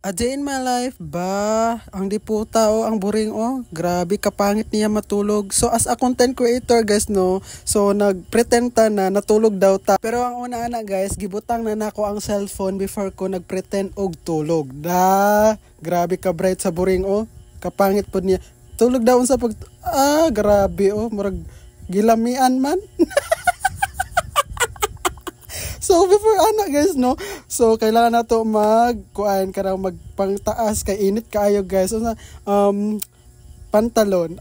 A day in my life ba? Ang diputa o ang boring o. Grabe kapangit niya matulog. So as a content creator guys no, so nagpretend ta na natulog daw ta. Pero ang una na guys, gibutang na nako ang cellphone before ko nagpretend og tulog. Grabe ka bright sa boring o. Kapangit pod niya. Tulog daw sa pag grabe o, murag gilamian man. So before guys no, so kailangan nato magkuan karang magpangtaas kay init kaayo guys. So pantalon.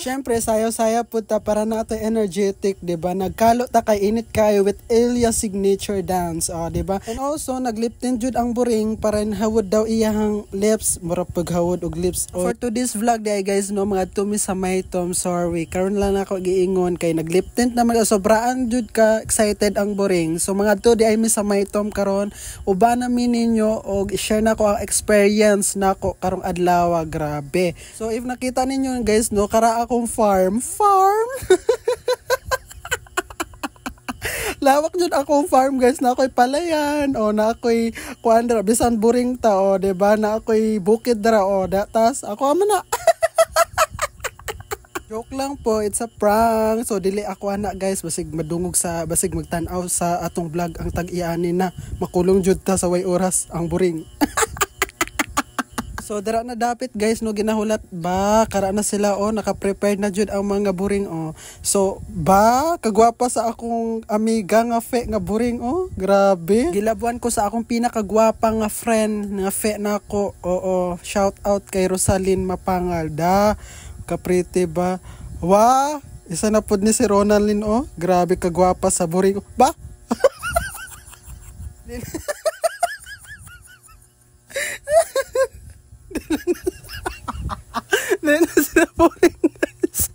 Syempre sayo-saya pud ta para nato energetic, di ba? Nagkalo ta kay init kayo with Ilya signature dance, di ba? And also nagliptin jud ang boring para hawod daw iyang lips, mura paghawod og lips. For today's vlog day guys no, mga tumi sa Maytom, sorry. Karon lang ako giingon kay nagliptin na sobraan jud ka excited ang boring. So mga to di ay mi sa Maytom karon, uban na mi ninyo og i-share nako ang experience nako karong adlaw, grabe. So if nakita ninyo guys no, kara akong farm lawak jud akong farm guys, na ako'y palayan o na ako'y kuan dra bisan boring ta o, di ba, na ako'y bukid dra o datas ako man na. Joke lang po, it's a prank. So dili ako ana guys, basig madungog sa basig magtan-aw sa atong vlog ang tag-iani na makulong jud ta sa way oras ang boring. So dara na dapit guys no, ginahulat ba kara na sila o, naka-prepared na jud ang mga boring o. So ba kagwapa sa akong amiga nga fe nga boring o, grabe. Gilabuan ko sa akong pinakagwapa nga friend nga fe nako. Oo, shout out kay Rosalyn Mapangal da. Kaprete ba? Wa, isa na pud ni si Ronaldin o. Grabe kagwapa sa boring ba? Then sila boring guys.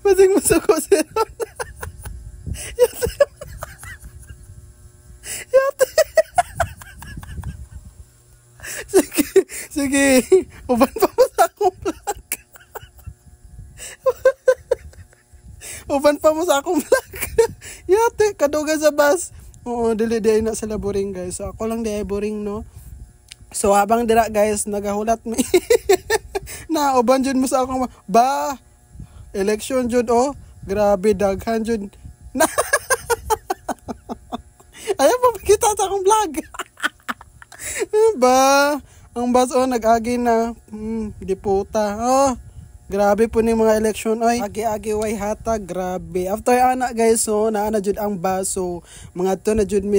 Masing masako si Ron. Yate. Sige, uban pa mo sa akong vlog. Uban pa mo sa akong vlog. Yate, kaduga sa bus. Oo, dili na sila boring guys. So ako lang di ay boring no. So habang dira guys, nagahulat mi. Na uban jud mo sa akong ba election jud o. Grabe daghan jud. Ayaw pa makita sa akong vlog. Ba, ang bus o nag-agi na. Diputa. Oh, grabe po ni mga election oy. Agi-agi way hatag, grabe. After ana guys so naana jud ang bus, so mga to na jud mi